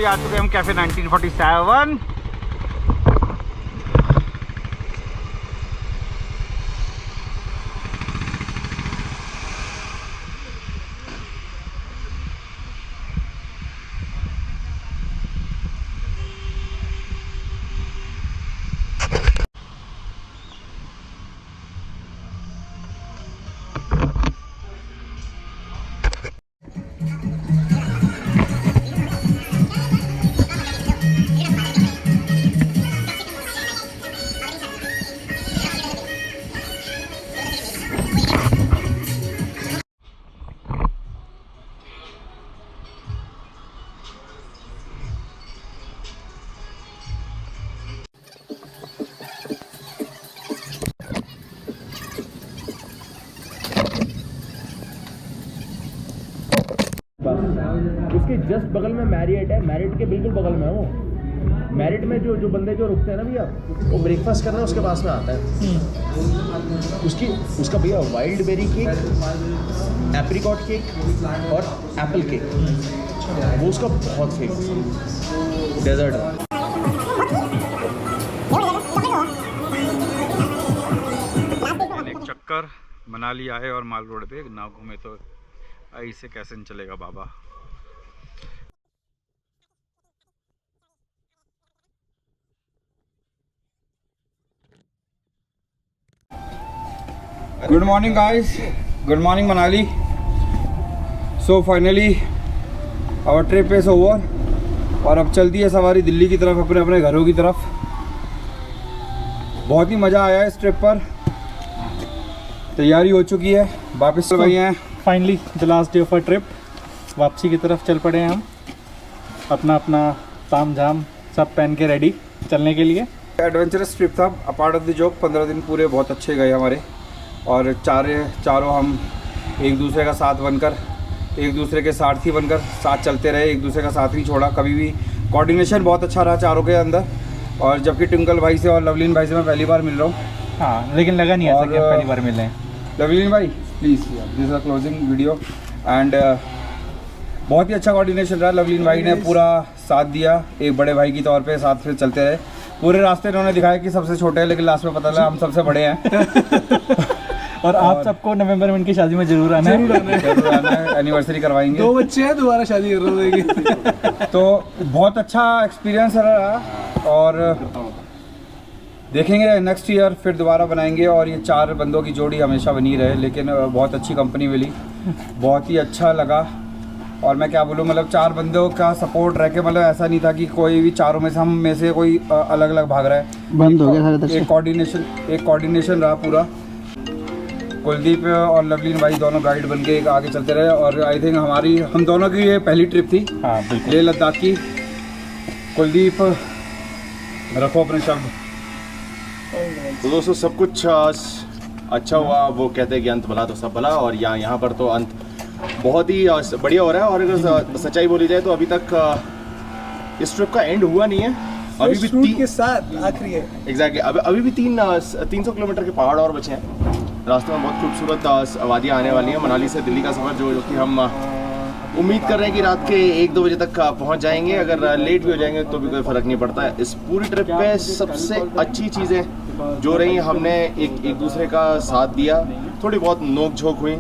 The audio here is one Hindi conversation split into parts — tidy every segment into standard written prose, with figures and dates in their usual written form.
आ चुके हम कैफे 1947। उसके जस्ट बगल में मैरियट है, मैरियट के बिल्कुल बगल में है वो। मैरियट में जो बंदे जो रुकते हैं ना भैया, वो ब्रेकफास्ट करना उसके पास में आता है। उसका भैया wild berry cake, apricot cake और एप्पल केक, वो उसका बहुत फेमस डेजर्ट है। एक चक्कर मनाली आए और माल रोड पे ना घूमे तो ऐसे कैसे चलेगा बाबा। Good morning guys, good morning Manali. So finally our trip is over और अब चलती है सवारी दिल्ली की तरफ, अपने अपने घरों की तरफ। बहुत ही मज़ा आया इस ट्रिप पर, तैयारी हो चुकी है, वापस चल रहे हैं। Finally the last day of our trip, वापसी की तरफ चल पड़े हैं हम, अपना अपना ताम झाम सब पहन के रेडी चलने के लिए। एडवेंचरस ट्रिप था, अपार्ट ऑफ द जोक। 15 दिन पूरे बहुत अच्छे गए हमारे, और चारों हम एक दूसरे का साथ बनकर, एक दूसरे के सारथी बनकर साथ चलते रहे, एक दूसरे का साथ नहीं छोड़ा कभी भी। कोऑर्डिनेशन बहुत अच्छा रहा चारों के अंदर। और जबकि ट्विंकल भाई से और लवलीन भाई से मैं पहली बार मिल रहा हूँ। हाँ, लेकिन लगा नहीं ऐसा कि हम पहली बार मिले हैं। लवलीन भाई please, this is a closing video. And बहुत ही अच्छा कोऑर्डिनेशन रहा। लवलीन भाई ने पूरा साथ दिया, एक बड़े भाई की तौर पे साथ फिर चलते रहे। पूरे रास्ते इन्होंने दिखाया कि सबसे छोटे हैं, लेकिन लास्ट में पता लगा हम सबसे बड़े हैं। और आप सबको नवंबर में इनकी शादी में जरूर आना है, एनिवर्सरी करवाएंगे। 2 बच्चे हैं, दोबारा शादी कर रहे हैं। तो बहुत अच्छा एक्सपीरियंस रहा और देखेंगे नेक्स्ट ईयर फिर दोबारा बनाएंगे। और ये 4 बंदों की जोड़ी हमेशा बनी रहे, लेकिन बहुत अच्छी कंपनी मिली, बहुत ही अच्छा लगा। और मैं क्या बोलूँ, मतलब 4 बंदों का सपोर्ट रह के, मतलब ऐसा नहीं था कि कोई भी चारों में से हम में से कोई अलग अलग भाग रहा है। बंद हो गया एक कोऑर्डिनेशन रहा पूरा। कुलदीप और लवलीन भाई दोनों गाइड बन के आगे चलते रहे। और आई थिंक हम दोनों की ये पहली ट्रिप थी। हाँ बिल्कुल, लेह लद्दाख की। कुलदीप रखो अपने शब्द। तो दोस्तों सब कुछ अच्छा हुआ। वो कहते हैं कि अंत भला तो सब भला, और यहाँ पर तो अंत बहुत ही बढ़िया हो रहा है। और अगर सच्चाई बोली जाए तो अभी तक इस ट्रिप का एंड हुआ नहीं है, अभी भी 3 के साथ आखिरी है। एग्जैक्टली अभी भी 300 किलोमीटर के पहाड़ और बचे हैं। रास्ते में बहुत खूबसूरत वादियाँ आने वाली हैं। मनाली से दिल्ली का सफ़र जो कि हम उम्मीद कर रहे हैं कि रात के 1-2 बजे तक पहुंच जाएंगे। अगर लेट भी हो जाएंगे तो भी कोई फ़र्क नहीं पड़ता है। इस पूरी ट्रिप पे सबसे अच्छी चीज़ें जो रही, हमने एक दूसरे का साथ दिया। थोड़ी बहुत नोक झोंक हुई,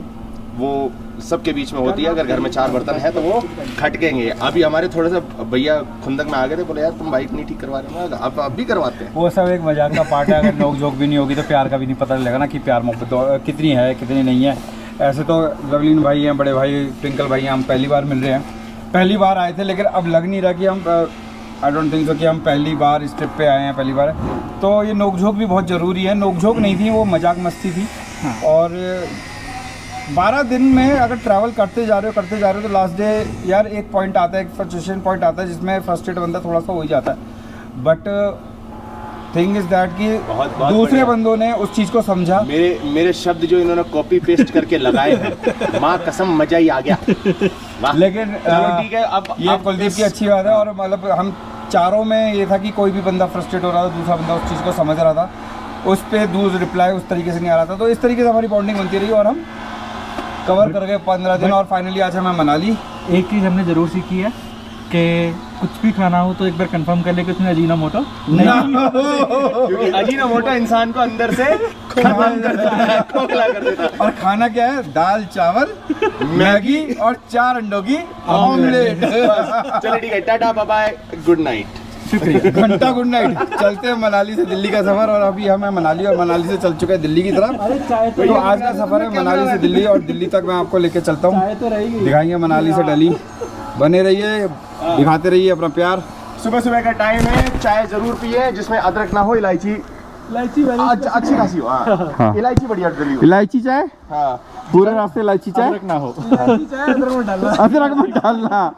वो सबके बीच में होती है। अगर घर में 4 बर्तन है तो वो खटकेंगे। अभी हमारे थोड़े से भैया खुंदक में आ गए थे, बोले यार तुम बाइक नहीं ठीक करवा रहे हो, अब भी करवाते हैं। वो सब एक मजाक का पार्ट है। अगर नोक झोंक भी नहीं होगी तो प्यार का भी नहीं पता लगेगा ना कि प्यार मोहब्बत कितनी है कितनी नहीं है। ऐसे तो लवलीन भाई हैं, बड़े भाई ट्विंकल भाई हैं, हम पहली बार मिल रहे हैं। पहली बार आए थे, लेकिन अब लग नहीं रहा कि हम आई डोंट थिंक सो कि हम पहली बार इस ट्रिप पे आए हैं, पहली बार है। तो ये नोक-झोंक भी बहुत ज़रूरी है। नोक-झोंक नहीं थी, वो मजाक मस्ती थी। और 12 दिन में अगर ट्रैवल करते जा रहे हो तो लास्ट डे यार एक पॉइंट आता है, एक फ्रस्ट्रेशन पॉइंट आता है जिसमें फ्रस्ट्रेट बंदा थोड़ा सा हो ही जाता है। बट थिंग इज दैट कि बहुत दूसरे बढ़िया। बंदों ने उस चीज़ को समझा। मेरे शब्द जो इन्होंने कॉपी पेस्ट करके लगाए हैं, माँ कसम मजा ही आ गया। वाह। लेकिन चलो ठीक है, अब ये कुलदीप की अच्छी बात है। और मतलब हम चारों में ये था कि कोई भी बंदा फ्रस्ट्रेट हो रहा था, दूसरा बंदा उस चीज़ को समझ रहा था, उस पर दूसरा रिप्लाई उस तरीके से नहीं आ रहा था। तो इस तरीके से हमारी बॉन्डिंग बनती रही और हम कवर कर गए 15 दिन। और फाइनली आज हमें मनाली। एक चीज़ हमने ज़रूर सीखी है कि कुछ भी खाना हो तो एक बार कंफर्म कर ले कि उसमें अजीनोमोटो क्योंकि अजीनोमोटो इंसान को अंदर से खत्म कर देता है, खोखला कर देता है। और खाना क्या है? दाल चावल, मैगी और 4 अंडों की ऑमलेट। चलो ठीक है, tata bye bye, good night. घंटा गुड नाइट। चलते हैं मनाली से दिल्ली का सफ़र। और अभी हमें मनाली और मनाली से चल चुके हैं दिल्ली की तरफ। तो आज का सफ़र है मनाली से दिल्ली, और दिल्ली तक मैं आपको लेके चलता हूँ, दिखाएंगे मनाली से दिल्ली। बने रहिए, दिखाते रहिए अपना प्यार। सुबह सुबह का टाइम है, चाय जरूर पिए जिसमें अदरक ना हो, इलायची अच्छी खासी हो। हाँ। इलायची बढ़िया डली हो। इलायची चाय, हाँ। पूरे रास्ते इलायची चाय ना हो। अदरक मत डालना।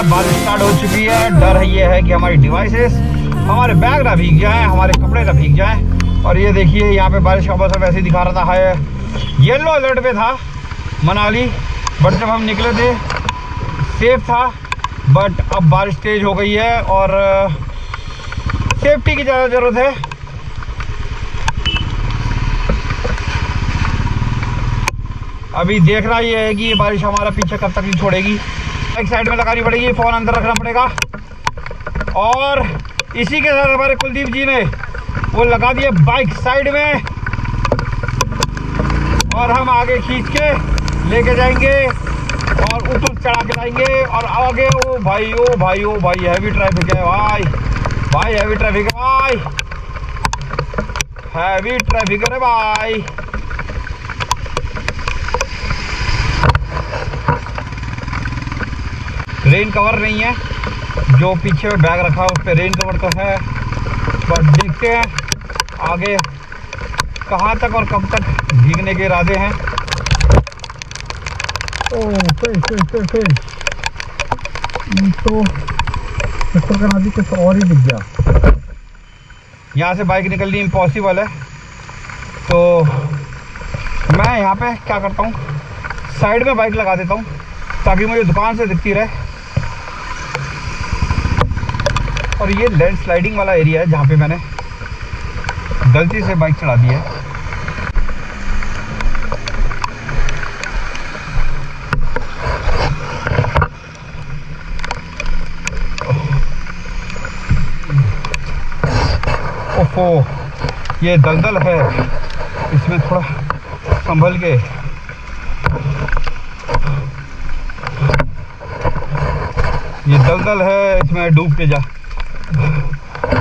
बारिश स्टार्ट हो चुकी है। डर ये है कि हमारी डिवाइसेस, हमारे बैग ना भीग जाए, हमारे कपड़े ना भीग जाए। और ये देखिए यहाँ पे बारिश का मौसम ऐसे दिखा रहा था, है येलो अलर्ट पे था मनाली, बट जब हम निकले थे सेफ था। बट अब बारिश तेज़ हो गई है और सेफ्टी की ज़्यादा ज़रूरत है। अभी देखना ये है कि ये बारिश हमारा पीछे कब तक नहीं छोड़ेगी। एक साइड में लगानी पड़ेगी, फ़ोन अंदर रखना पड़ेगा। और इसी के साथ हमारे कुलदीप जी ने वो लगा दिए बाइक साइड में, और हम आगे खींच के लेके जाएंगे और ऊपर चढ़ा के लाएंगे। और आगे ओ भाई ओ भाई ओ भाई, हैवी ट्रैफिक है भाई, भाई हैवी ट्रैफिक है भाई, हैवी ट्रैफिक है भाई। रेन कवर नहीं है, जो पीछे में बैग रखा है उस पर रेन कवर तो है, बट देखते हैं आगे कहाँ तक और कब तक भीगने के इरादे हैं। तो चक्कर का नदी कुछ और ही दिख गया। यहाँ से बाइक निकलनी इम्पॉसिबल है, तो मैं यहाँ पे क्या करता हूँ, साइड में बाइक लगा देता हूँ ताकि मुझे दुकान से दिखती रहे। और ये लैंड स्लाइडिंग वाला एरिया है जहाँ पे मैंने गलती से बाइक चला दी है। ओफो, ये दलदल है, इसमें थोड़ा संभल के। ये दलदल है, इसमें डूब के जा,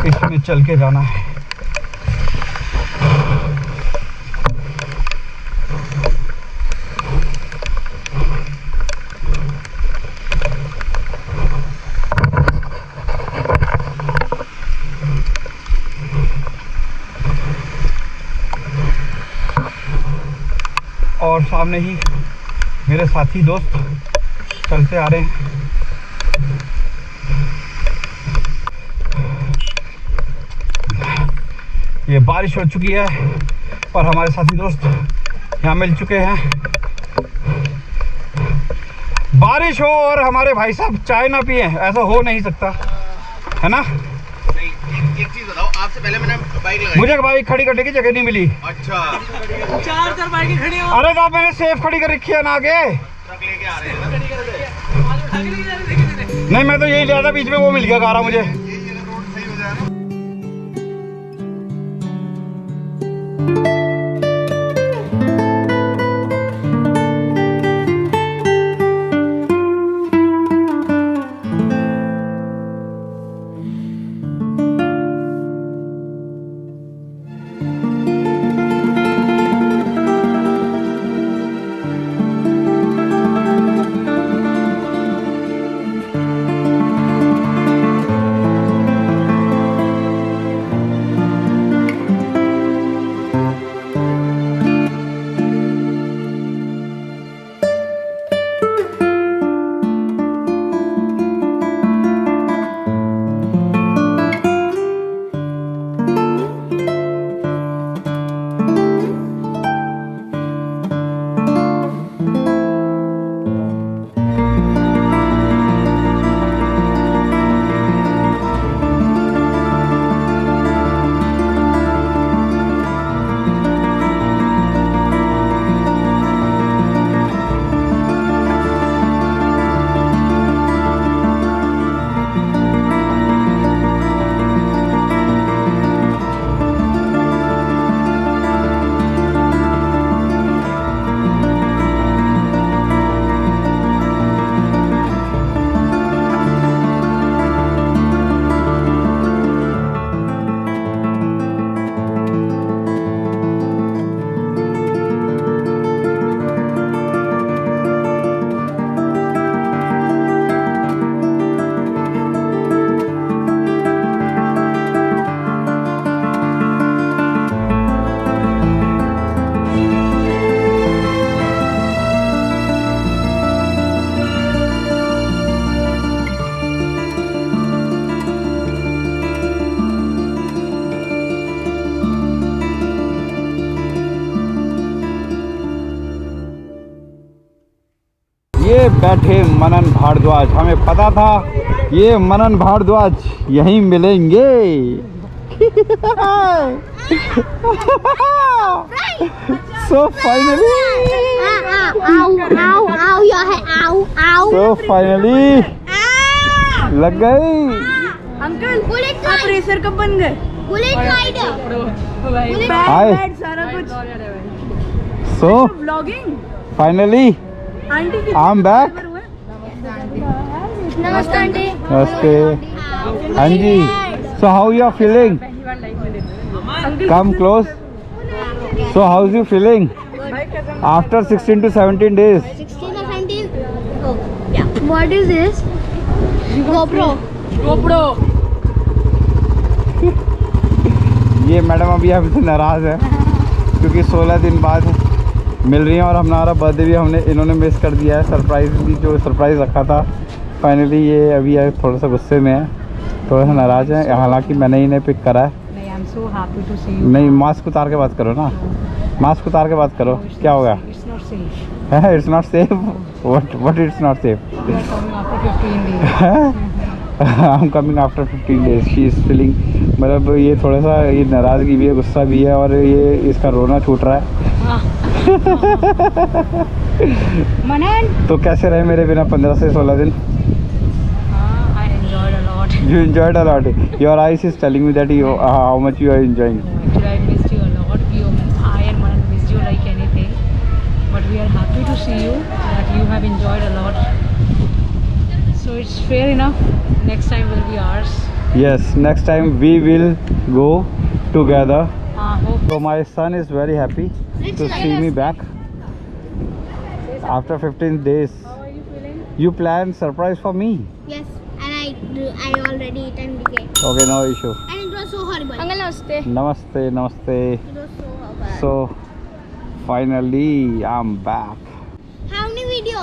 इसमें चल के जाना है। और सामने ही मेरे साथी दोस्त चलते आ रहे हैं। ये बारिश हो चुकी है और हमारे साथी दोस्त यहाँ मिल चुके हैं। बारिश हो और हमारे भाई साहब चाय ना पिए, ऐसा हो नहीं सकता, है ना? एक चीज बताओ, आपसे पहले मैंने बाइक लगाई, मुझे बाइक खड़ी करने की जगह नहीं मिली। अच्छा, 4 बाइकें खड़ी हैं। अरे तो मैंने सेफ खड़ी कर रखी है ना आगे। ट्रक लेके आ रहे हैं ना। नहीं, मैं तो यही लिया था, बीच में वो मिल गया गारा मुझे। यही अगर रोड सही हो जाए ना। ये बैठे मनन भारद्वाज, हमें पता था ये मनन भारद्वाज यहीं मिलेंगे। So finally, so finally लग गई। अंकल आप रेसर कब बन गए? हाय, बैड सारा कुछ। so व्लॉगिंग finally आंटी की I'm back। नमस्ते आंटी। नमस्ते। हाँ जी, so how you are feeling? Come close. So how's you feeling after 16 to 17 days? 16 or 17? Oh, yeah. What is this? GoPro. ये मैडम अभी हमसे नाराज़ है क्योंकि 16 दिन बाद मिल रही हैं और हमारा बर्थडे भी इन्होंने मिस कर दिया है। सरप्राइज़ भी जो सरप्राइज़ रखा था, फाइनली ये अभी थोड़ा सा गुस्से में है, थोड़ा सा नाराज़ है। हालांकि मैंने इन्हें पिक करा है। नहीं, मास्क उतार के बात करो ना, मास्क उतार के बात करो। क्या हो गया? It's not safe. What it's not safe? We are coming after 15 days. I'm coming after 15 days. She is feeling मतलब ये थोड़ा सा ये नाराज़गी भी है, गुस्सा भी है, और ये इसका रोना छूट रहा है. Manan, तो कैसे रहे मेरे बिना 15 से 16 दिन? I enjoyed a lot. You enjoyed a lot. Your eyes is telling me that you how much you are enjoying. Actually, I missed you a lot. I and Manan missed you like anything. But we are happy to see you, that you have enjoyed a lot. So it's fair enough. Next time will be ours. Yes, next time we will go together. Hope. So my son is very happy to see me back after 15 days. How are you feeling? You plan surprise for me? Yes, and I already eaten the cake. Okay, no issue. And it was so horrible. Uncle, namaste. Namaste, namaste. It was so bad. So finally I'm back.